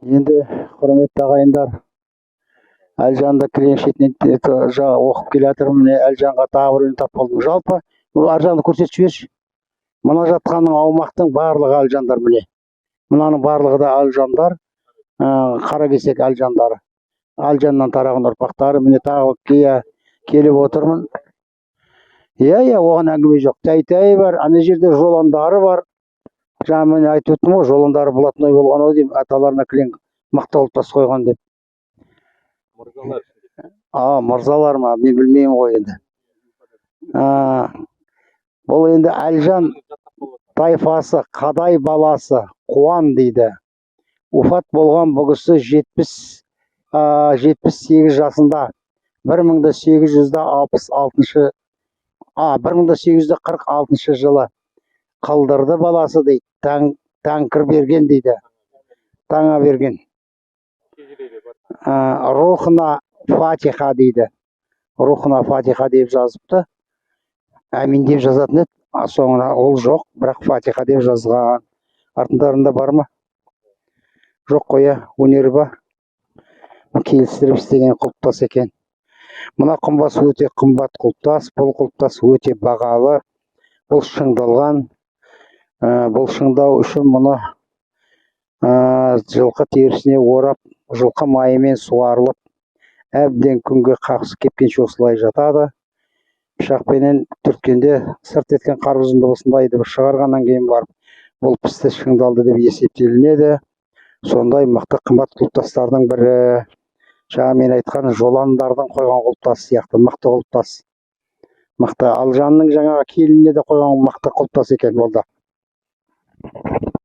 Енді құрметті ағайындар, Әлжанды кілең шетінен оқып келе жатырмын. Міне Әлжанға тағы біреуін тап болдым. Жалпы бұл аржанды көрсетіп жіберші. Мына жатқанның аумақтың барлығы әлжандар міне. Мынаның барлығы да әлжандар, қаракесек әлжандары. Әлжаннан тараған ұрпақтары. Міне тағы келіп отырмын. Иә, оған әңгіме жоқ. Тәй бар, ана жерде жоландары бар. Жаңа мен айтып өттім ғой, жоландары болатындай болған ау деймін, аталарына кілең мақтаулы тас қойған деп. Мырзалар ма, мен білмеймін ғой енді. Бұл енді Әлжан тайфасы, Қадай баласы, Қуан дейді. Уфат болған бұл кісі 78 жасында 1846 жылы Қылдырды баласы дейді. Тәңкір берген дейді. Таңа берген. Рухына Фатиха дейді. Рухына Фатиха деп жазыпты. Әмин деп жазатын еді. Соңына ол жоқ, бірақ Фатиха деп жазған. Артындарында бар ма? Жоқ қоя, өнері ба? Келістіріп істеген құлпытас екен. Мына құмбас өте қымбат құлпытас. Бұл құлпытас өте бағалы. Бұл шыңдалған. Бұл шыңдау үшін мұны жылқы терісіне орап, жылқы майымен суарылып, әбден күнге қақсы кепкенше осылай жатады. Пышақпенен түрткенде сырт еткен қарбыздың дыбысындай дыбыс шығарғаннан кейін барып, бұл пісті шыңдалды деп есептелінеді. Сондай мықты қымбат құлпытастардың бірі. Жаңа мен айтқан жоландардың қойған құлпытасы сияқты мықты құлпытас. Мықты Алжанның жаңағы келініне де қойған мықты құлпытас екен бұл да.